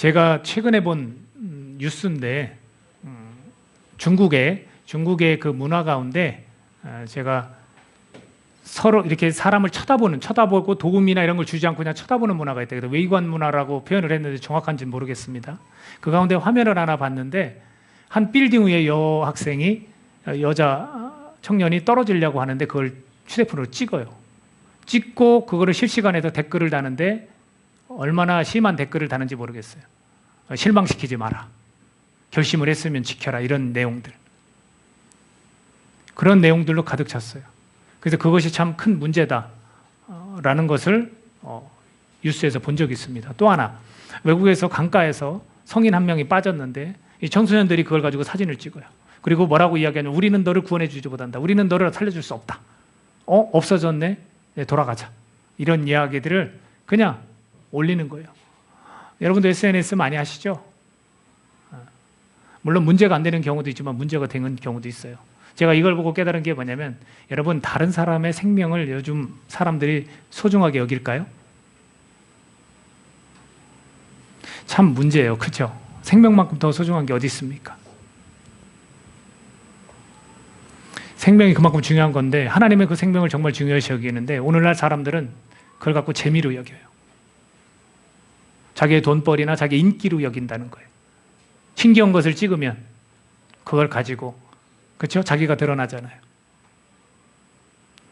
제가 최근에 본 뉴스인데 중국의 그 문화 가운데 제가 서로 이렇게 사람을 쳐다보고 도움이나 이런 걸 주지 않고 그냥 쳐다보는 문화가 있다. 그래서 외관 문화라고 표현을 했는데 정확한지는 모르겠습니다. 그 가운데 화면을 하나 봤는데 한 빌딩 위에 여자 청년이 떨어지려고 하는데 그걸 휴대폰으로 찍어요. 찍고 그거를 실시간에도 댓글을 다는데 얼마나 심한 댓글을 다는지 모르겠어요. 실망시키지 마라. 결심을 했으면 지켜라. 이런 내용들. 그런 내용들로 가득 찼어요. 그래서 그것이 참 큰 문제다라는 것을 뉴스에서 본 적이 있습니다. 또 하나, 외국에서 강가에서 성인 한 명이 빠졌는데 이 청소년들이 그걸 가지고 사진을 찍어요. 그리고 뭐라고 이야기하냐면 우리는 너를 구원해 주지 못한다. 우리는 너를 살려줄 수 없다. 없어졌네? 네, 돌아가자. 이런 이야기들을 그냥 올리는 거예요. 여러분도 SNS 많이 하시죠? 물론 문제가 안 되는 경우도 있지만 문제가 되는 경우도 있어요. 제가 이걸 보고 깨달은 게 뭐냐면 여러분 다른 사람의 생명을 요즘 사람들이 소중하게 여길까요? 참 문제예요. 그렇죠? 생명만큼 더 소중한 게 어디 있습니까? 생명이 그만큼 중요한 건데 하나님의 그 생명을 정말 중요시 여기는데 오늘날 사람들은 그걸 갖고 재미로 여겨요. 자기의 돈벌이나 자기의 인기로 여긴다는 거예요. 신기한 것을 찍으면 그걸 가지고 그렇죠? 자기가 드러나잖아요.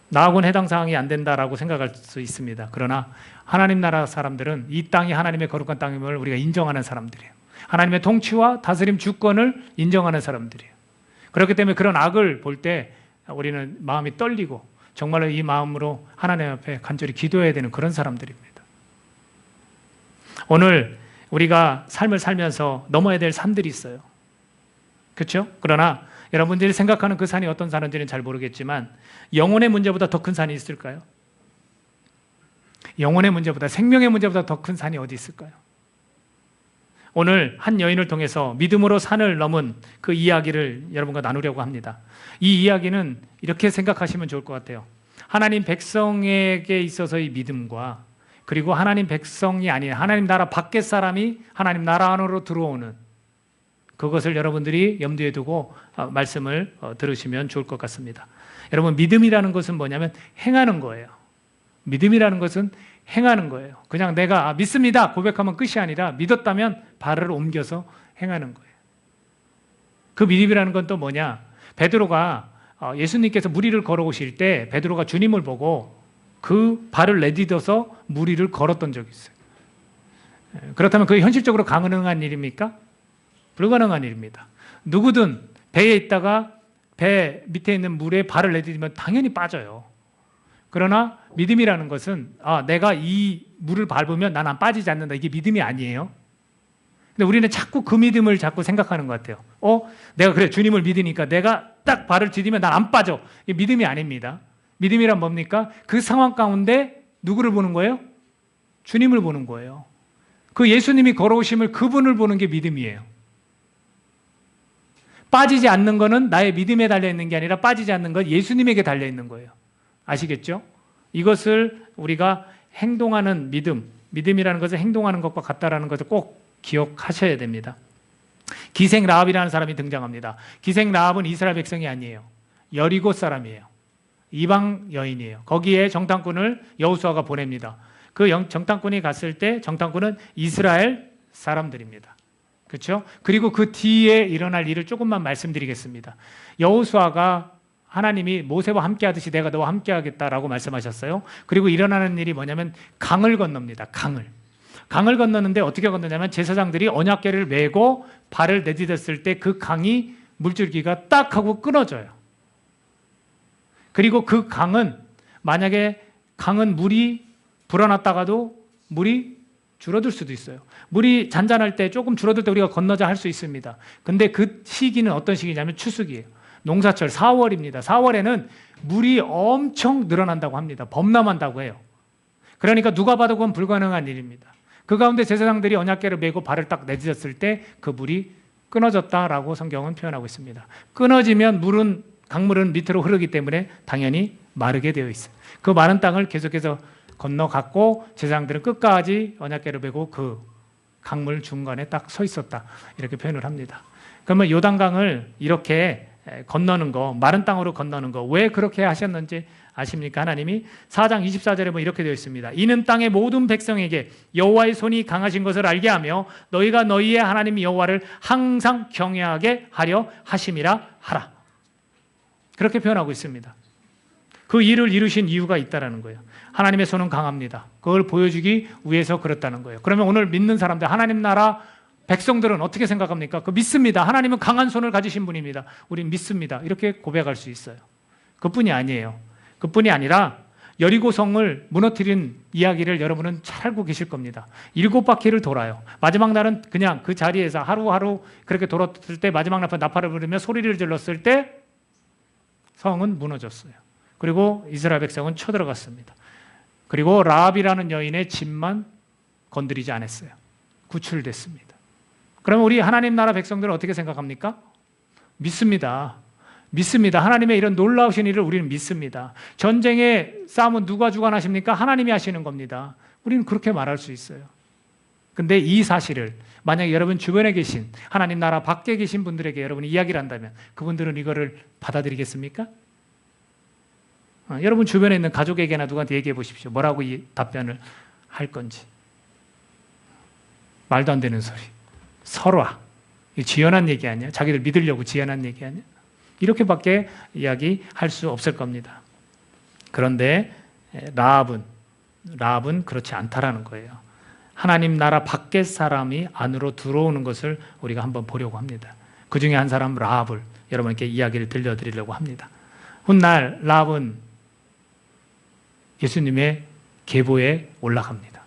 나하고는 해당 사항이 안 된다라고 생각할 수 있습니다. 그러나 하나님 나라 사람들은 이 땅이 하나님의 거룩한 땅임을 우리가 인정하는 사람들이에요. 하나님의 통치와 다스림 주권을 인정하는 사람들이에요. 그렇기 때문에 그런 악을 볼 때 우리는 마음이 떨리고 정말로 이 마음으로 하나님 앞에 간절히 기도해야 되는 그런 사람들입니다. 오늘 우리가 삶을 살면서 넘어야 될 산들이 있어요. 그렇죠? 그러나 여러분들이 생각하는 그 산이 어떤 산인지는 잘 모르겠지만 영혼의 문제보다 더 큰 산이 있을까요? 영혼의 문제보다, 생명의 문제보다 더 큰 산이 어디 있을까요? 오늘 한 여인을 통해서 믿음으로 산을 넘은 그 이야기를 여러분과 나누려고 합니다. 이 이야기는 이렇게 생각하시면 좋을 것 같아요. 하나님 백성에게 있어서의 믿음과 그리고 하나님 백성이 아닌 하나님 나라 밖의 사람이 하나님 나라 안으로 들어오는 그것을 여러분들이 염두에 두고 말씀을 들으시면 좋을 것 같습니다. 여러분, 믿음이라는 것은 뭐냐면 행하는 거예요. 믿음이라는 것은 행하는 거예요. 그냥 내가 믿습니다 고백하면 끝이 아니라 믿었다면 발을 옮겨서 행하는 거예요. 그 믿음이라는 건 또 뭐냐? 베드로가 예수님께서 무리를 걸어오실 때 베드로가 주님을 보고 그 발을 내딛어서 무리를 걸었던 적이 있어요. 그렇다면 그게 현실적으로 가능한 일입니까? 불가능한 일입니다. 누구든 배에 있다가 배 밑에 있는 물에 발을 내딛으면 당연히 빠져요. 그러나 믿음이라는 것은 내가 이 물을 밟으면 난 안 빠지지 않는다. 이게 믿음이 아니에요. 근데 우리는 자꾸 그 믿음을 자꾸 생각하는 것 같아요. 내가 그래 주님을 믿으니까 내가 딱 발을 디디면 난 안 빠져. 이게 믿음이 아닙니다. 믿음이란 뭡니까? 그 상황 가운데 누구를 보는 거예요? 주님을 보는 거예요. 그 예수님이 걸어오심을 그분을 보는 게 믿음이에요. 빠지지 않는 거는 나의 믿음에 달려있는 게 아니라 빠지지 않는 건 예수님에게 달려있는 거예요. 아시겠죠? 이것을 우리가 행동하는 믿음이라는 것은 행동하는 것과 같다라는 것을 꼭 기억하셔야 됩니다. 기생 라합이라는 사람이 등장합니다. 기생 라합은 이스라엘 백성이 아니에요. 여리고 사람이에요. 이방 여인이에요. 거기에 정탐꾼을 여호수아가 보냅니다. 그 정탐꾼이 갔을 때 정탐꾼은 이스라엘 사람들입니다. 그렇죠? 그리고 그 뒤에 일어날 일을 조금만 말씀드리겠습니다. 여호수아가 하나님이 모세와 함께 하듯이 내가 너와 함께 하겠다라고 말씀하셨어요. 그리고 일어나는 일이 뭐냐면 강을 건넙니다. 강을 건너는데 어떻게 건너냐면 제사장들이 언약궤를 메고 발을 내딛었을 때 그 강이 물줄기가 딱 하고 끊어져요. 그리고 그 강은 만약에 강은 물이 불어났다가도 물이 줄어들 수도 있어요. 물이 잔잔할 때 조금 줄어들 때 우리가 건너자 할 수 있습니다. 근데 그 시기는 어떤 시기냐면 추수기예요. 농사철 4월입니다. 4월에는 물이 엄청 늘어난다고 합니다. 범람한다고 해요. 그러니까 누가 봐도 그건 불가능한 일입니다. 그 가운데 제사장들이 언약궤를 메고 발을 딱 내딛었을 때 그 물이 끊어졌다라고 성경은 표현하고 있습니다. 끊어지면 강물은 밑으로 흐르기 때문에 당연히 마르게 되어 있어요. 그 마른 땅을 계속해서 건너갔고 제사장들은 끝까지 언약궤를 메고 그 강물 중간에 딱 서 있었다. 이렇게 표현을 합니다. 그러면 요단강을 이렇게 건너는 거, 마른 땅으로 건너는 거, 왜 그렇게 하셨는지 아십니까? 하나님이 4장 24절에 보면 이렇게 되어 있습니다. 이는 땅의 모든 백성에게 여호와의 손이 강하신 것을 알게 하며 너희가 너희의 하나님 여호와를 항상 경외하게 하려 하심이라 하라. 그렇게 표현하고 있습니다. 그 일을 이루신 이유가 있다라는 거예요. 하나님의 손은 강합니다. 그걸 보여주기 위해서 그렇다는 거예요. 그러면 오늘 믿는 사람들, 하나님 나라 백성들은 어떻게 생각합니까? 그 믿습니다. 하나님은 강한 손을 가지신 분입니다. 우린 믿습니다. 이렇게 고백할 수 있어요. 그뿐이 아니에요. 그뿐이 아니라 여리고성을 무너뜨린 이야기를 여러분은 잘 알고 계실 겁니다. 7바퀴를 돌아요. 마지막 날은 그냥 그 자리에서 하루하루 그렇게 돌았을 때 마지막 날 나팔을 부르며 소리를 질렀을 때 성은 무너졌어요. 그리고 이스라엘 백성은 쳐들어갔습니다. 그리고 라합이라는 여인의 집만 건드리지 않았어요. 구출됐습니다. 그러면 우리 하나님 나라 백성들은 어떻게 생각합니까? 믿습니다. 믿습니다. 하나님의 이런 놀라우신 일을 우리는 믿습니다. 전쟁의 싸움은 누가 주관하십니까? 하나님이 하시는 겁니다. 우리는 그렇게 말할 수 있어요. 근데 이 사실을 만약에 여러분 주변에 계신 하나님 나라 밖에 계신 분들에게 여러분이 이야기를 한다면 그분들은 이거를 받아들이겠습니까? 여러분 주변에 있는 가족에게나 누구한테 얘기해 보십시오. 뭐라고 이 답변을 할 건지. 말도 안 되는 소리. 설화. 지어난 얘기 아니야? 자기들 믿으려고 지어난 얘기 아니야? 이렇게밖에 이야기할 수 없을 겁니다. 그런데 라합은 그렇지 않다라는 거예요. 하나님 나라 밖의 사람이 안으로 들어오는 것을 우리가 한번 보려고 합니다. 그 중에 한 사람 라합을 여러분께 이야기를 들려드리려고 합니다. 훗날 라합은 예수님의 계보에 올라갑니다.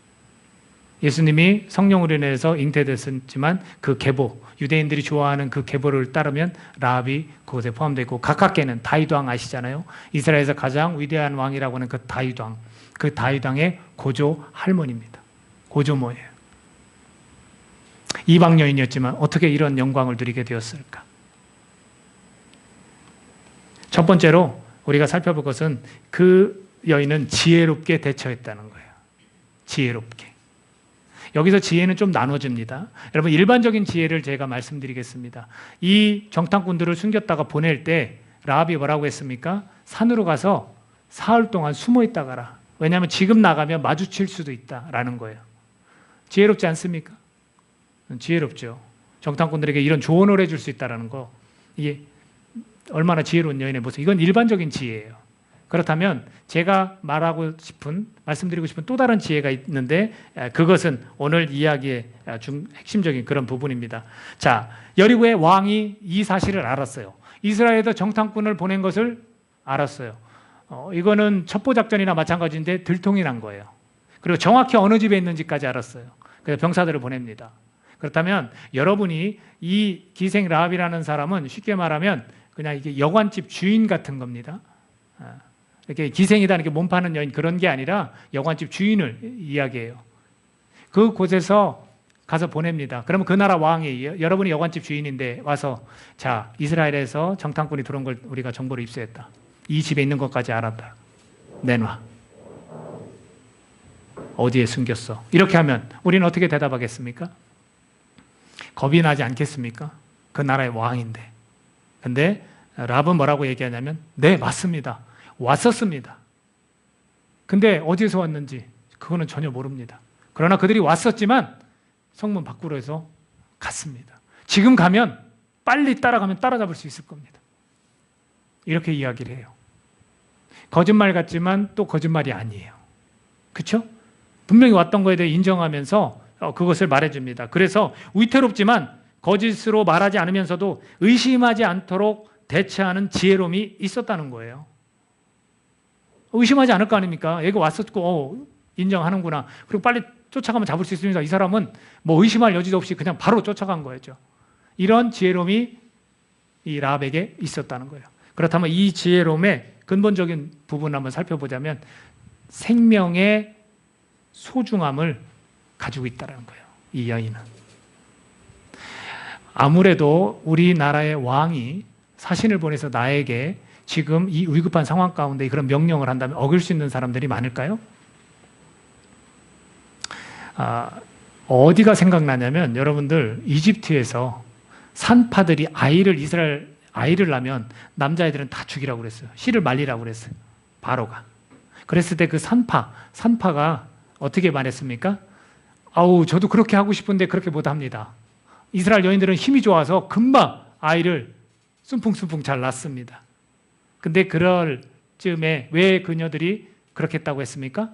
예수님이 성령으로 인해서 잉태됐지만 그 계보, 유대인들이 좋아하는 그 계보를 따르면 라합이 그곳에 포함되어 있고 가깝게는 다윗 왕 아시잖아요. 이스라엘에서 가장 위대한 왕이라고 하는 그 다윗 왕, 그 다윗 왕의 고조 할머니입니다. 고조모예요. 이방 여인이었지만 어떻게 이런 영광을 누리게 되었을까? 첫 번째로 우리가 살펴볼 것은 그 여인은 지혜롭게 대처했다는 거예요. 지혜롭게. 여기서 지혜는 좀 나눠집니다. 여러분 일반적인 지혜를 제가 말씀드리겠습니다. 이 정탐꾼들을 숨겼다가 보낼 때 라합이 뭐라고 했습니까? 산으로 가서 사흘 동안 숨어 있다 가라. 왜냐하면 지금 나가면 마주칠 수도 있다라는 거예요. 지혜롭지 않습니까? 지혜롭죠. 정탐꾼들에게 이런 조언을 해줄 수 있다는 거. 이게 얼마나 지혜로운 여인의 모습. 이건 일반적인 지혜예요. 그렇다면 제가 말씀드리고 싶은 또 다른 지혜가 있는데 그것은 오늘 이야기의 핵심적인 그런 부분입니다. 자, 여리고의 왕이 이 사실을 알았어요. 이스라엘에서 정탐꾼을 보낸 것을 알았어요. 이거는 첩보작전이나 마찬가지인데 들통이 난 거예요. 그리고 정확히 어느 집에 있는지까지 알았어요. 그래서 병사들을 보냅니다. 그렇다면 여러분이 이 기생 라합이라는 사람은 쉽게 말하면 그냥 이게 여관집 주인 같은 겁니다. 이렇게 기생이다, 이렇게 몸 파는 여인 그런 게 아니라 여관집 주인을 이야기해요. 그 곳에서 가서 보냅니다. 그러면 그 나라 왕이 여러분이 여관집 주인인데 와서 자, 이스라엘에서 정탐꾼이 들어온 걸 우리가 정보를 입수했다. 이 집에 있는 것까지 알았다. 내놔. 어디에 숨겼어? 이렇게 하면 우리는 어떻게 대답하겠습니까? 겁이 나지 않겠습니까? 그 나라의 왕인데. 근데 라합은 뭐라고 얘기하냐면 네, 맞습니다. 왔었습니다. 근데 어디서 왔는지 그거는 전혀 모릅니다. 그러나 그들이 왔었지만 성문 밖으로 해서 갔습니다. 지금 가면 빨리 따라가면 따라잡을 수 있을 겁니다. 이렇게 이야기를 해요. 거짓말 같지만 또 거짓말이 아니에요. 그렇죠? 분명히 왔던 거에 대해 인정하면서 그것을 말해줍니다. 그래서 위태롭지만 거짓으로 말하지 않으면서도 의심하지 않도록 대처하는 지혜로움이 있었다는 거예요. 의심하지 않을 거 아닙니까? 얘가 왔었고 인정하는구나. 그리고 빨리 쫓아가면 잡을 수 있습니다. 이 사람은 뭐 의심할 여지도 없이 그냥 바로 쫓아간 거였죠. 이런 지혜로움이 이 라합에게 있었다는 거예요. 그렇다면 이 지혜로움의 근본적인 부분을 한번 살펴보자면 생명의 소중함을 가지고 있다는 거예요. 이 여인은. 아무래도 우리나라의 왕이 사신을 보내서 나에게 지금 이 위급한 상황 가운데 그런 명령을 한다면 어길 수 있는 사람들이 많을까요? 어디가 생각나냐면 여러분들 이집트에서 산파들이 아이를 낳으면 남자애들은 다 죽이라고 그랬어요. 씨를 말리라고 그랬어요. 바로가. 그랬을 때 그 산파가 어떻게 말했습니까? 아우, 저도 그렇게 하고 싶은데 그렇게 못 합니다. 이스라엘 여인들은 힘이 좋아서 금방 아이를 순풍순풍 잘 낳습니다. 근데 그럴 즈음에 왜 그녀들이 그렇게 했다고 했습니까?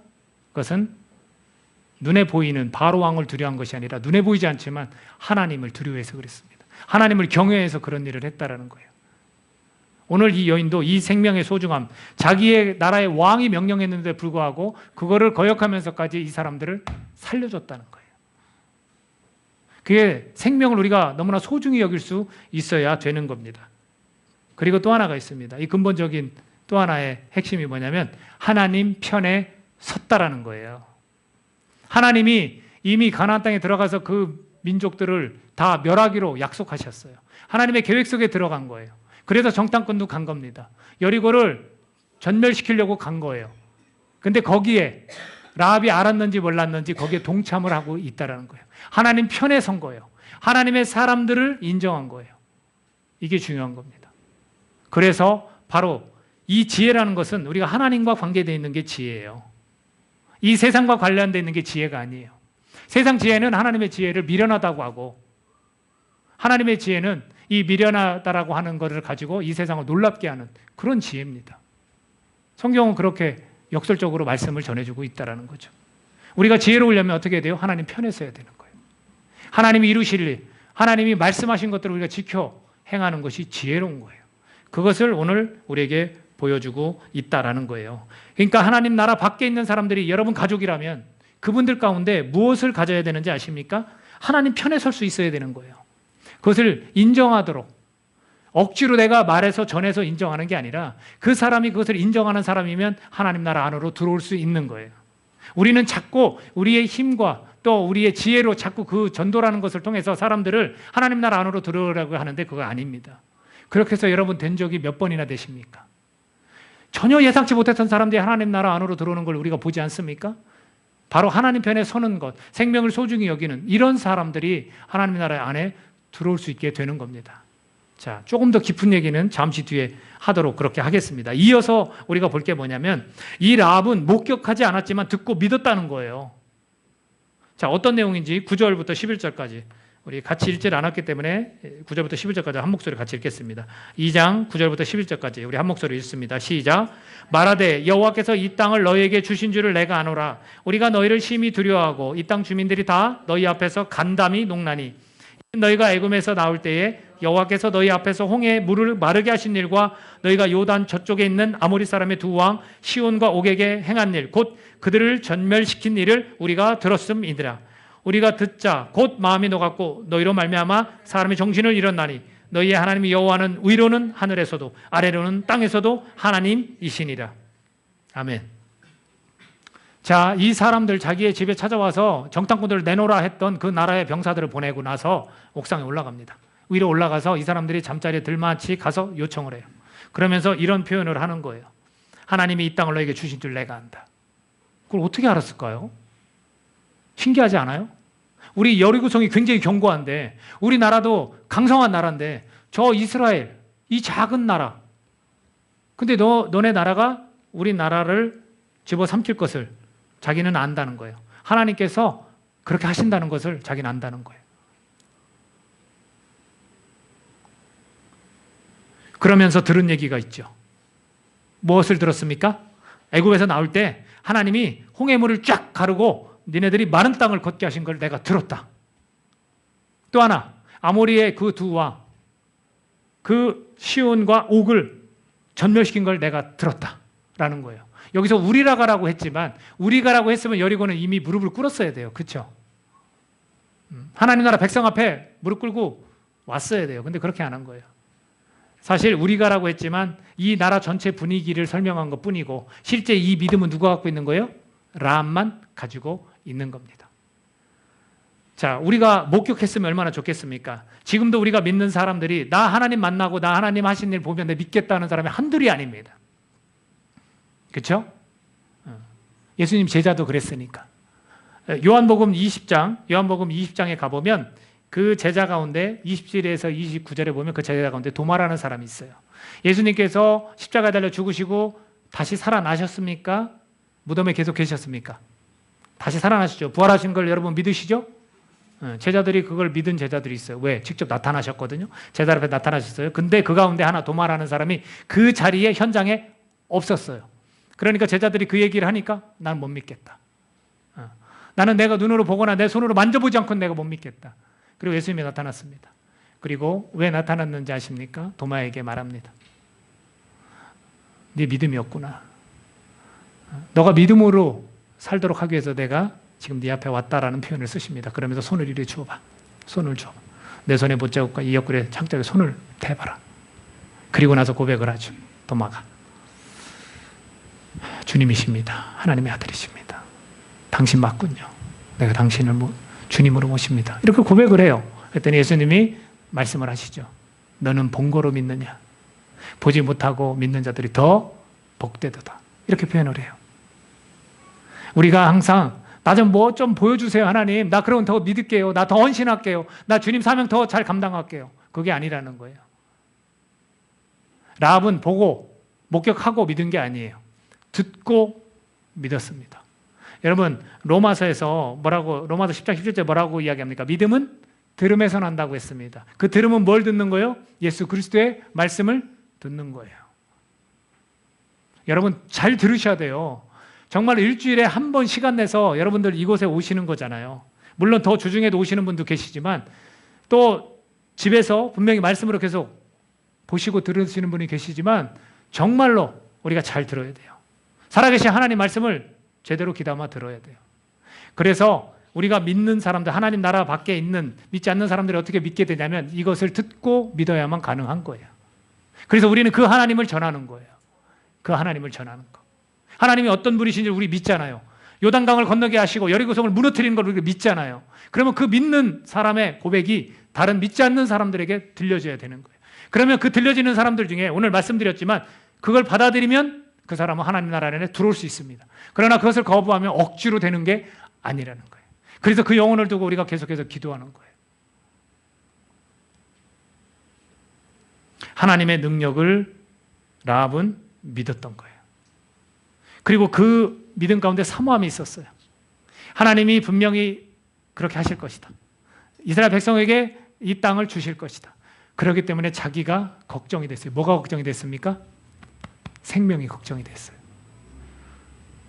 그것은 눈에 보이는 바로 왕을 두려워한 것이 아니라 눈에 보이지 않지만 하나님을 두려워해서 그랬습니다. 하나님을 경외해서 그런 일을 했다라는 거예요. 오늘 이 여인도 이 생명의 소중함, 자기의 나라의 왕이 명령했는데 불구하고 그거를 거역하면서까지 이 사람들을 살려줬다는 거예요. 그게 생명을 우리가 너무나 소중히 여길 수 있어야 되는 겁니다. 그리고 또 하나가 있습니다. 이 근본적인 또 하나의 핵심이 뭐냐면 하나님 편에 섰다라는 거예요. 하나님이 이미 가나안 땅에 들어가서 그 민족들을 다 멸하기로 약속하셨어요. 하나님의 계획 속에 들어간 거예요. 그래서 정탐꾼도 간 겁니다. 여리고를 전멸시키려고 간 거예요. 근데 거기에 라합이 알았는지 몰랐는지 거기에 동참을 하고 있다는 거예요. 하나님 편에 선 거예요. 하나님의 사람들을 인정한 거예요. 이게 중요한 겁니다. 그래서 바로 이 지혜라는 것은 우리가 하나님과 관계되어 있는 게 지혜예요. 이 세상과 관련되어 있는 게 지혜가 아니에요. 세상 지혜는 하나님의 지혜를 미련하다고 하고 하나님의 지혜는 이 미련하다라고 하는 것을 가지고 이 세상을 놀랍게 하는 그런 지혜입니다. 성경은 그렇게 역설적으로 말씀을 전해주고 있다는 거죠. 우리가 지혜로우려면 어떻게 해야 돼요? 하나님 편에 서야 되는 거예요. 하나님이 이루실 일, 하나님이 말씀하신 것들을 우리가 지켜 행하는 것이 지혜로운 거예요. 그것을 오늘 우리에게 보여주고 있다라는 거예요. 그러니까 하나님 나라 밖에 있는 사람들이 여러분 가족이라면 그분들 가운데 무엇을 가져야 되는지 아십니까? 하나님 편에 설 수 있어야 되는 거예요. 그것을 인정하도록 억지로 내가 말해서 전해서 인정하는 게 아니라 그 사람이 그것을 인정하는 사람이면 하나님 나라 안으로 들어올 수 있는 거예요. 우리는 자꾸 우리의 힘과 또 우리의 지혜로 자꾸 그 전도라는 것을 통해서 사람들을 하나님 나라 안으로 들어오라고 하는데 그거 아닙니다. 그렇게 해서 여러분 된 적이 몇 번이나 되십니까? 전혀 예상치 못했던 사람들이 하나님 나라 안으로 들어오는 걸 우리가 보지 않습니까? 바로 하나님 편에 서는 것, 생명을 소중히 여기는 이런 사람들이 하나님 나라 안에 들어올 수 있게 되는 겁니다. 자, 조금 더 깊은 얘기는 잠시 뒤에 하도록 그렇게 하겠습니다. 이어서 우리가 볼 게 뭐냐면 이 라합은 목격하지 않았지만 듣고 믿었다는 거예요. 자, 어떤 내용인지 9절부터 11절까지 우리 같이 읽질 않았기 때문에 9절부터 11절까지 한 목소리 같이 읽겠습니다. 2장 9절부터 11절까지 우리 한 목소리 읽습니다. 시작. 말하되 여호와께서 이 땅을 너희에게 주신 줄을 내가 아노라. 우리가 너희를 심히 두려워하고 이 땅 주민들이 다 너희 앞에서 간담이 녹나니 너희가 애굽에서 나올 때에 여호와께서 너희 앞에서 홍해의 물을 마르게 하신 일과 너희가 요단 저쪽에 있는 아모리 사람의 두 왕 시온과 옥에게 행한 일 곧 그들을 전멸시킨 일을 우리가 들었음이니라. 우리가 듣자 곧 마음이 녹았고 너희로 말미암아 사람의 정신을 잃었나니 너희의 하나님 여호와는 위로는 하늘에서도 아래로는 땅에서도 하나님이시니라. 아멘. 자, 이 사람들 자기의 집에 찾아와서 정탐꾼들을 내놓으라 했던 그 나라의 병사들을 보내고 나서 옥상에 올라갑니다. 위로 올라가서 이 사람들이 잠자리에 들마치 가서 요청을 해요. 그러면서 이런 표현을 하는 거예요. 하나님이 이 땅을 너에게 주신 줄 내가 안다. 그걸 어떻게 알았을까요? 신기하지 않아요? 우리 여리고성이 굉장히 견고한데 우리나라도 강성한 나라인데 저 이스라엘 이 작은 나라 근데 너네 나라가 우리 나라를 집어삼킬 것을 자기는 안다는 거예요. 하나님께서 그렇게 하신다는 것을 자기는 안다는 거예요. 그러면서 들은 얘기가 있죠. 무엇을 들었습니까? 애굽에서 나올 때 하나님이 홍해물을 쫙 가르고 니네들이 마른 땅을 걷게 하신 걸 내가 들었다. 또 하나 아모리의 그 두 왕, 그 시온과 옥을 전멸시킨 걸 내가 들었다라는 거예요. 여기서 우리라가라고 했지만 우리가라고 했으면 여리고는 이미 무릎을 꿇었어야 돼요. 그렇죠? 하나님 나라 백성 앞에 무릎 꿇고 왔어야 돼요. 근데 그렇게 안 한 거예요. 사실 우리가라고 했지만 이 나라 전체 분위기를 설명한 것뿐이고 실제 이 믿음은 누가 갖고 있는 거예요? 라합만 가지고 있는 겁니다. 자, 우리가 목격했으면 얼마나 좋겠습니까? 지금도 우리가 믿는 사람들이 나 하나님 만나고 나 하나님 하신 일 보면 내 믿겠다는 사람이 한둘이 아닙니다. 그렇죠? 예수님 제자도 그랬으니까. 요한복음 20장에 가보면 그 제자 가운데 27에서 29절에 보면 그 제자 가운데 도마라는 사람이 있어요. 예수님께서 십자가에 달려 죽으시고 다시 살아나셨습니까? 무덤에 계속 계셨습니까? 다시 살아나시죠. 부활하신 걸 여러분 믿으시죠? 제자들이 그걸 믿은 제자들이 있어요. 왜? 직접 나타나셨거든요. 제자 앞에 나타나셨어요. 근데 그 가운데 하나 도마라는 사람이 그 자리에 현장에 없었어요. 그러니까 제자들이 그 얘기를 하니까 난 못 믿겠다. 나는 내가 눈으로 보거나 내 손으로 만져보지 않고는 내가 못 믿겠다. 그리고 예수님이 나타났습니다. 그리고 왜 나타났는지 아십니까? 도마에게 말합니다. 네 믿음이 없구나. 너가 믿음으로 살도록 하기 위해서 내가 지금 네 앞에 왔다라는 표현을 쓰십니다. 그러면서 손을 이리 주어봐. 손을 줘봐. 내 손에 못자국과 이 옆구리에 창자에 손을 대봐라. 그리고 나서 고백을 하죠. 도마가. 주님이십니다. 하나님의 아들이십니다. 당신 맞군요. 내가 당신을 주님으로 모십니다. 이렇게 고백을 해요. 그랬더니 예수님이 말씀을 하시죠. 너는 본 거로 믿느냐? 보지 못하고 믿는 자들이 더 복되도다. 이렇게 표현을 해요. 우리가 항상 나 좀 뭐 좀 보여주세요 하나님. 나 그러면 더 믿을게요. 나 더 헌신할게요. 나 주님 사명 더 잘 감당할게요. 그게 아니라는 거예요. 라합은 보고 목격하고 믿은 게 아니에요. 듣고 믿었습니다. 여러분 로마서에서 로마서 10장 17절 뭐라고 이야기합니까? 믿음은 들음에서 난다고 했습니다. 그 들음은 뭘 듣는 거예요? 예수 그리스도의 말씀을 듣는 거예요. 여러분 잘 들으셔야 돼요. 정말 일주일에 한 번 시간 내서 여러분들 이곳에 오시는 거잖아요. 물론 더 주중에도 오시는 분도 계시지만 또 집에서 분명히 말씀으로 계속 보시고 들으시는 분이 계시지만 정말로 우리가 잘 들어야 돼요. 살아계신 하나님 말씀을 제대로 귀담아 들어야 돼요. 그래서 우리가 믿는 사람들, 하나님 나라 밖에 있는 믿지 않는 사람들이 어떻게 믿게 되냐면 이것을 듣고 믿어야만 가능한 거예요. 그래서 우리는 그 하나님을 전하는 거예요. 그 하나님을 전하는 거. 하나님이 어떤 분이신지 우리 믿잖아요. 요단강을 건너게 하시고 여리고성을 무너뜨리는 걸 우리가 믿잖아요. 그러면 그 믿는 사람의 고백이 다른 믿지 않는 사람들에게 들려줘야 되는 거예요. 그러면 그 들려지는 사람들 중에 오늘 말씀드렸지만 그걸 받아들이면 그 사람은 하나님 나라 안에 들어올 수 있습니다. 그러나 그것을 거부하면 억지로 되는 게 아니라는 거예요. 그래서 그 영혼을 두고 우리가 계속해서 기도하는 거예요. 하나님의 능력을 라합은 믿었던 거예요. 그리고 그 믿음 가운데 사모함이 있었어요. 하나님이 분명히 그렇게 하실 것이다. 이스라엘 백성에게 이 땅을 주실 것이다. 그렇기 때문에 자기가 걱정이 됐어요. 뭐가 걱정이 됐습니까? 생명이 걱정이 됐어요.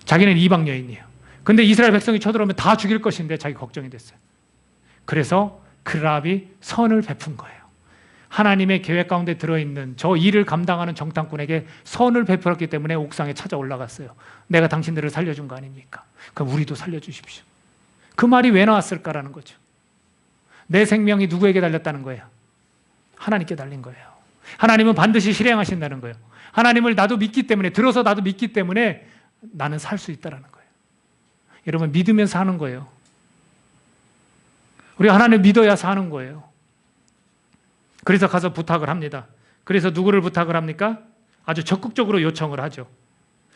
자기는 이방 여인이에요. 근데 이스라엘 백성이 쳐들어오면 다 죽일 것인데 자기 걱정이 됐어요. 그래서 그 라합이 선을 베푼 거예요. 하나님의 계획 가운데 들어있는 저 일을 감당하는 정탐꾼에게 선을 베풀었기 때문에 옥상에 찾아 올라갔어요. 내가 당신들을 살려준 거 아닙니까? 그럼 우리도 살려주십시오. 그 말이 왜 나왔을까라는 거죠. 내 생명이 누구에게 달렸다는 거예요? 하나님께 달린 거예요. 하나님은 반드시 실행하신다는 거예요. 하나님을 나도 믿기 때문에, 들어서 나도 믿기 때문에 나는 살 수 있다는 거예요. 여러분 믿으면서 사는 거예요. 우리가 하나님을 믿어야 사는 거예요. 그래서 가서 부탁을 합니다. 그래서 누구를 부탁을 합니까? 아주 적극적으로 요청을 하죠.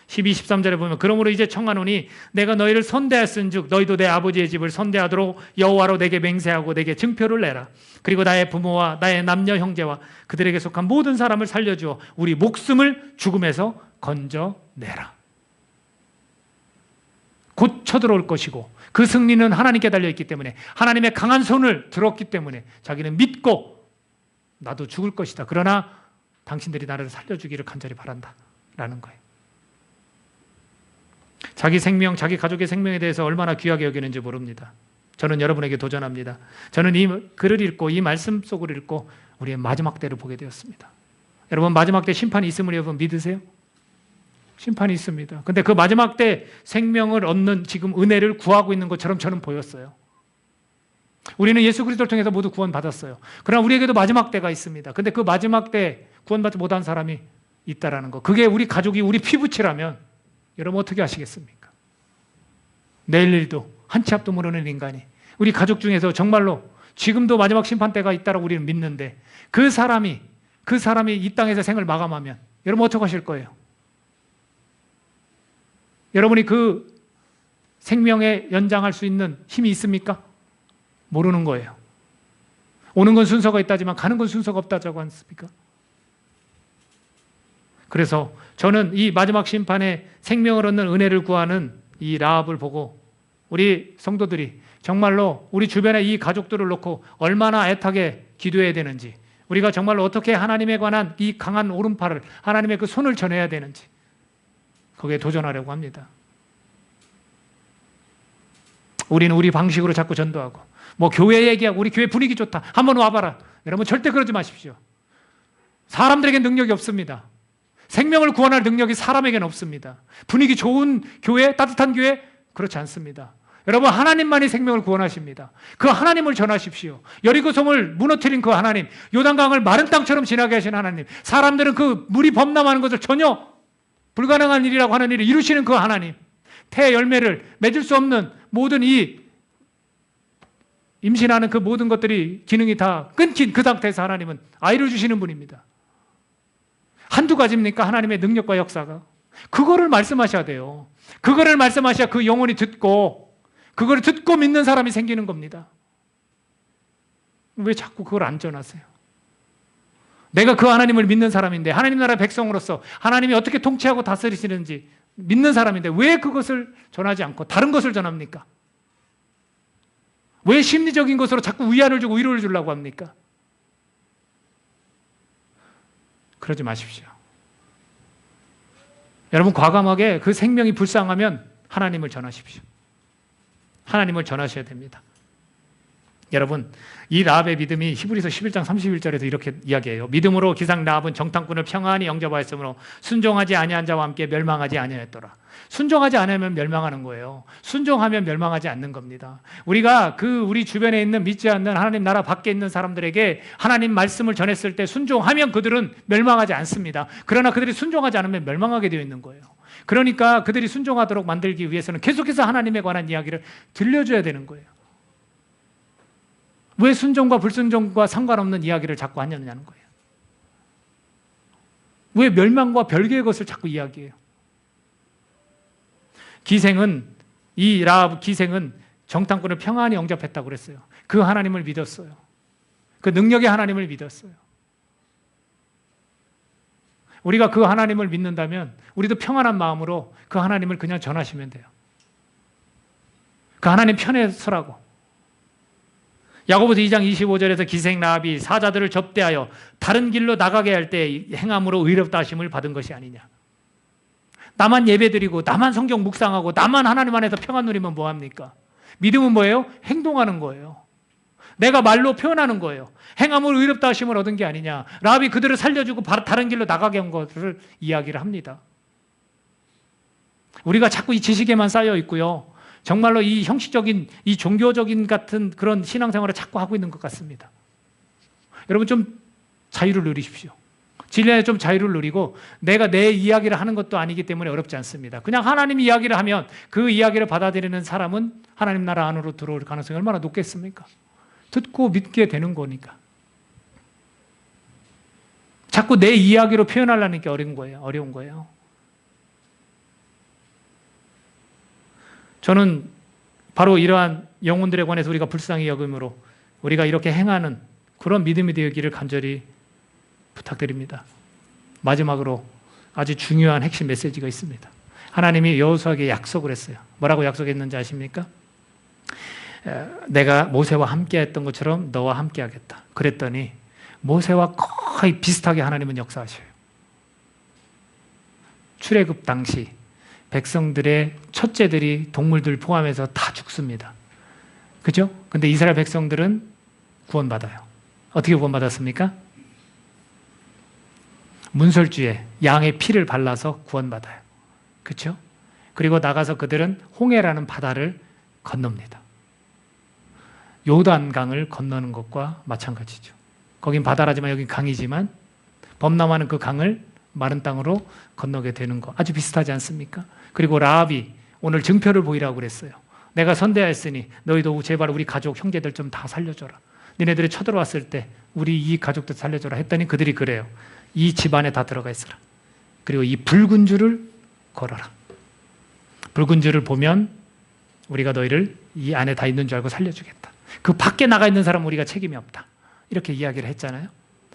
12, 13절에 보면 그러므로 이제 청하노니 내가 너희를 선대하였은즉 너희도 내 아버지의 집을 선대하도록 여호와로 내게 맹세하고 내게 증표를 내라. 그리고 나의 부모와 나의 남녀 형제와 그들에게 속한 모든 사람을 살려주어 우리 목숨을 죽음에서 건져내라. 곧 쳐들어올 것이고 그 승리는 하나님께 달려있기 때문에 하나님의 강한 손을 들었기 때문에 자기는 믿고 나도 죽을 것이다. 그러나 당신들이 나를 살려주기를 간절히 바란다. 라는 거예요. 자기 생명, 자기 가족의 생명에 대해서 얼마나 귀하게 여기는지 모릅니다. 저는 여러분에게 도전합니다. 저는 이 글을 읽고 이 말씀 속을 읽고 우리의 마지막 때를 보게 되었습니다. 여러분 마지막 때 심판이 있음을 여러분 믿으세요? 심판이 있습니다. 근데 그 마지막 때 생명을 얻는 지금 은혜를 구하고 있는 것처럼 저는 보였어요. 우리는 예수 그리스도를 통해서 모두 구원받았어요. 그러나 우리에게도 마지막 때가 있습니다. 근데 그 마지막 때 구원받지 못한 사람이 있다라는 거. 그게 우리 가족이 우리 피부치라면 여러분 어떻게 하시겠습니까? 내일 일도 한 치 앞도 모르는 인간이 우리 가족 중에서 정말로 지금도 마지막 심판 때가 있다라고 우리는 믿는데 그 사람이 이 땅에서 생을 마감하면 여러분 어떻게 하실 거예요? 여러분이 그 생명에 연장할 수 있는 힘이 있습니까? 모르는 거예요. 오는 건 순서가 있다지만 가는 건 순서가 없다고 않습니까? 그래서 저는 이 마지막 심판에 생명을 얻는 은혜를 구하는 이 라합을 보고 우리 성도들이 정말로 우리 주변에 이 가족들을 놓고 얼마나 애타게 기도해야 되는지, 우리가 정말로 어떻게 하나님에 관한 이 강한 오른팔을, 하나님의 그 손을 전해야 되는지 거기에 도전하려고 합니다. 우리는 우리 방식으로 자꾸 전도하고 뭐 교회 얘기하고 우리 교회 분위기 좋다, 한번 와봐라. 여러분 절대 그러지 마십시오. 사람들에게 능력이 없습니다. 생명을 구원할 능력이 사람에게는 없습니다. 분위기 좋은 교회, 따뜻한 교회, 그렇지 않습니다. 여러분, 하나님만이 생명을 구원하십니다. 그 하나님을 전하십시오. 여리고성을 무너뜨린 그 하나님, 요단강을 마른 땅처럼 지나게 하신 하나님, 사람들은 그 물이 범람하는 것을 전혀 불가능한 일이라고 하는 일을 이루시는 그 하나님, 태 열매를 맺을 수 없는 모든 이 임신하는 그 모든 것들이 기능이 다 끊긴 그 상태에서 하나님은 아이를 주시는 분입니다. 한두 가지입니까? 하나님의 능력과 역사가. 그거를 말씀하셔야 돼요. 그거를 말씀하셔야 그 영혼이 듣고, 그거를 듣고 믿는 사람이 생기는 겁니다. 왜 자꾸 그걸 안 전하세요? 내가 그 하나님을 믿는 사람인데, 하나님 나라 백성으로서 하나님이 어떻게 통치하고 다스리시는지 믿는 사람인데 왜 그것을 전하지 않고 다른 것을 전합니까? 왜 심리적인 것으로 자꾸 위안을 주고 위로를 주려고 합니까? 그러지 마십시오. 여러분, 과감하게 그 생명이 불쌍하면 하나님을 전하십시오. 하나님을 전하셔야 됩니다. 여러분, 이 라합의 믿음이 히브리서 11장 31절에서 이렇게 이야기해요. 믿음으로 기상 라합은 정탐꾼을 평안히 영접하였으므로 순종하지 아니한 자와 함께 멸망하지 아니하였더라. 순종하지 않으면 멸망하는 거예요. 순종하면 멸망하지 않는 겁니다. 우리가 우리 주변에 있는 믿지 않는 하나님 나라 밖에 있는 사람들에게 하나님 말씀을 전했을 때 순종하면 그들은 멸망하지 않습니다. 그러나 그들이 순종하지 않으면 멸망하게 되어 있는 거예요. 그러니까 그들이 순종하도록 만들기 위해서는 계속해서 하나님에 관한 이야기를 들려줘야 되는 거예요. 왜 순종과 불순종과 상관없는 이야기를 자꾸 하냐는 거예요. 왜 멸망과 별개의 것을 자꾸 이야기해요? 이 라합 기생은 정탐꾼을 평안히 영접했다고 그랬어요. 그 하나님을 믿었어요. 그 능력의 하나님을 믿었어요. 우리가 그 하나님을 믿는다면 우리도 평안한 마음으로 그 하나님을 그냥 전하시면 돼요. 그 하나님 편에 서라고. 야고보서 2장 25절에서 기생 라합이 사자들을 접대하여 다른 길로 나가게 할 때 행함으로 의롭다 하심을 받은 것이 아니냐. 나만 예배드리고 나만 성경 묵상하고 나만 하나님 안에서 평안 누리면 뭐합니까? 믿음은 뭐예요? 행동하는 거예요. 내가 말로 표현하는 거예요. 행함으로 의롭다 하심을 얻은 게 아니냐. 라합이 그들을 살려주고 다른 길로 나가게 한 것을 이야기를 합니다. 우리가 자꾸 이 지식에만 쌓여 있고요, 정말로 이 형식적인, 이 종교적인 같은 그런 신앙생활을 자꾸 하고 있는 것 같습니다. 여러분, 좀 자유를 누리십시오. 진리에 좀 자유를 누리고, 내가 내 이야기를 하는 것도 아니기 때문에 어렵지 않습니다. 그냥 하나님 이야기를 하면 그 이야기를 받아들이는 사람은 하나님 나라 안으로 들어올 가능성이 얼마나 높겠습니까? 듣고 믿게 되는 거니까. 자꾸 내 이야기로 표현하려는 게 어려운 거예요. 저는 바로 이러한 영혼들에 관해서 우리가 불쌍히 여김으로 우리가 이렇게 행하는 그런 믿음이 되기를 간절히 부탁드립니다. 마지막으로 아주 중요한 핵심 메시지가 있습니다. 하나님이 여호수아에게 약속을 했어요. 뭐라고 약속했는지 아십니까? 내가 모세와 함께 했던 것처럼 너와 함께 하겠다. 그랬더니 모세와 거의 비슷하게 하나님은 역사하셔요. 출애굽 당시 백성들의 첫째들이 동물들 포함해서 다 죽습니다. 그죠? 근데 이스라엘 백성들은 구원받아요. 어떻게 구원받았습니까? 문설주에 양의 피를 발라서 구원받아요. 그렇죠? 그리고 나가서 그들은 홍해라는 바다를 건넙니다. 요단강을 건너는 것과 마찬가지죠. 거긴 바다라지만 여긴 강이지만 범람하는 그 강을 마른 땅으로 건너게 되는 거 아주 비슷하지 않습니까? 그리고 라합이 오늘 증표를 보이라고 그랬어요. 내가 선대하였으니 너희도 제발 우리 가족 형제들 좀 다 살려줘라. 니네들이 쳐들어왔을 때 우리 이 가족들 살려줘라 했더니 그들이 그래요. 이 집안에 다 들어가 있어라. 그리고 이 붉은 줄을 걸어라. 붉은 줄을 보면 우리가 너희를 이 안에 다 있는 줄 알고 살려주겠다. 그 밖에 나가 있는 사람은 우리가 책임이 없다. 이렇게 이야기를 했잖아요.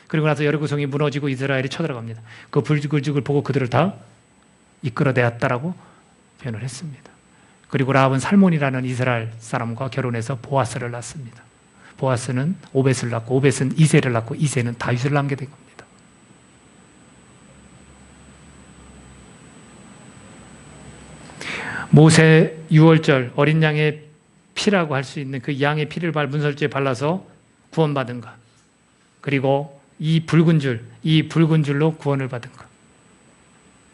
그리고 나서 여리고성이 무너지고 이스라엘이 쳐들어갑니다. 그 불죽을 보고 그들을 다 이끌어내었다라고 표현을 했습니다. 그리고 라합은 살몬이라는 이스라엘 사람과 결혼해서 보아스를 낳습니다. 보아스는 오벳을 낳고 오벳은 이새를 낳고 이새는 다윗을 낳게 된 겁니다. 모세 유월절 어린 양의 피라고 할 수 있는 그 양의 피를 문설주에 발라서 구원받은 것. 그리고 이 붉은 줄로 구원을 받은 것.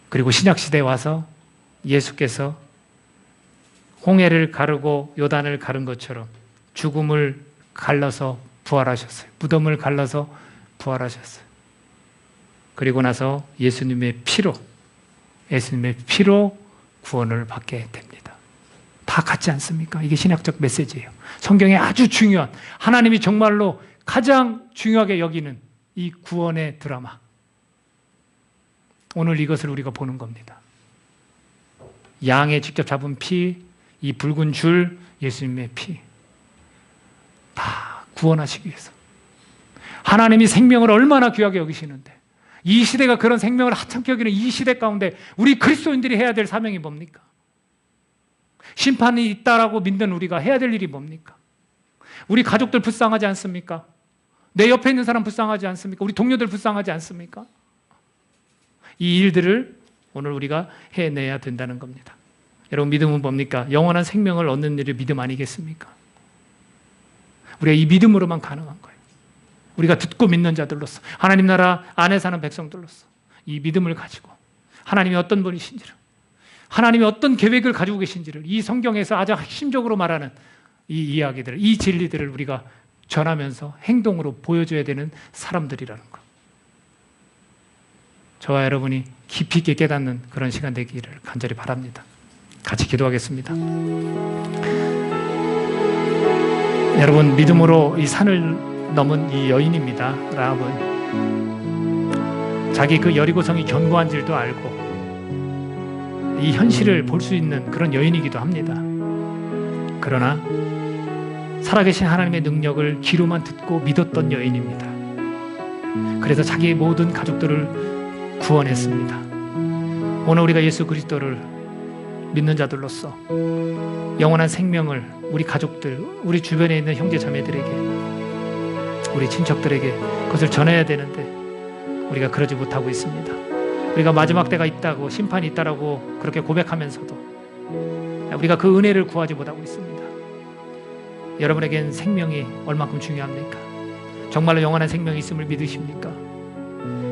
그리고 신약시대에 와서 예수께서 홍해를 가르고 요단을 가른 것처럼 죽음을 갈라서 부활하셨어요. 무덤을 갈라서 부활하셨어요. 그리고 나서 예수님의 피로 구원을 받게 됩니다. 다 같지 않습니까? 이게 신학적 메시지예요. 성경에 아주 중요한, 하나님이 정말로 가장 중요하게 여기는 이 구원의 드라마. 오늘 이것을 우리가 보는 겁니다. 양의 직접 잡은 피, 이 붉은 줄, 예수님의 피. 다 구원하시기 위해서. 하나님이 생명을 얼마나 귀하게 여기시는데, 이 시대가 그런 생명을 하찮게 여기는 이 시대 가운데 우리 그리스도인들이 해야 될 사명이 뭡니까? 심판이 있다라고 믿는 우리가 해야 될 일이 뭡니까? 우리 가족들 불쌍하지 않습니까? 내 옆에 있는 사람 불쌍하지 않습니까? 우리 동료들 불쌍하지 않습니까? 이 일들을 오늘 우리가 해내야 된다는 겁니다. 여러분, 믿음은 뭡니까? 영원한 생명을 얻는 일이 믿음 아니겠습니까? 우리가 이 믿음으로만 가능한 거예요. 우리가 듣고 믿는 자들로서, 하나님 나라 안에 사는 백성들로서 이 믿음을 가지고 하나님이 어떤 분이신지를, 하나님이 어떤 계획을 가지고 계신지를 이 성경에서 아주 핵심적으로 말하는 이 이야기들을, 이 진리들을 우리가 전하면서 행동으로 보여줘야 되는 사람들이라는 것. 저와 여러분이 깊이 있게 깨닫는 그런 시간 되기를 간절히 바랍니다. 같이 기도하겠습니다. 여러분, 믿음으로 이 산을 넘은 이 여인입니다. 라합은 자기 그 여리고성이 견고한 줄도 알고 이 현실을 볼 수 있는 그런 여인이기도 합니다. 그러나 살아계신 하나님의 능력을 귀로만 듣고 믿었던 여인입니다. 그래서 자기의 모든 가족들을 구원했습니다. 오늘 우리가 예수 그리스도를 믿는 자들로서 영원한 생명을 우리 가족들, 우리 주변에 있는 형제 자매들에게, 우리 친척들에게 그것을 전해야 되는데 우리가 그러지 못하고 있습니다. 우리가 마지막 때가 있다고, 심판이 있다라고 그렇게 고백하면서도 우리가 그 은혜를 구하지 못하고 있습니다. 여러분에겐 생명이 얼마큼 중요합니까? 정말로 영원한 생명이 있음을 믿으십니까?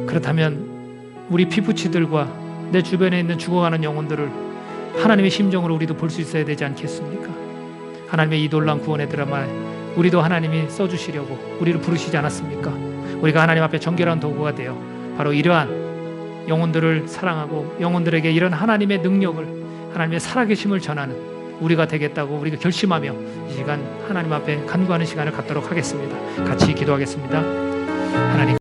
그렇다면 우리 피부치들과 내 주변에 있는 죽어가는 영혼들을 하나님의 심정으로 우리도 볼 수 있어야 되지 않겠습니까? 하나님의 이 놀라운 구원의 드라마에 우리도 하나님이 써주시려고 우리를 부르시지 않았습니까? 우리가 하나님 앞에 정결한 도구가 되어 바로 이러한 영혼들을 사랑하고 영혼들에게 이런 하나님의 능력을, 하나님의 살아계심을 전하는 우리가 되겠다고 우리가 결심하며 이 시간 하나님 앞에 간구하는 시간을 갖도록 하겠습니다. 같이 기도하겠습니다. 하나님.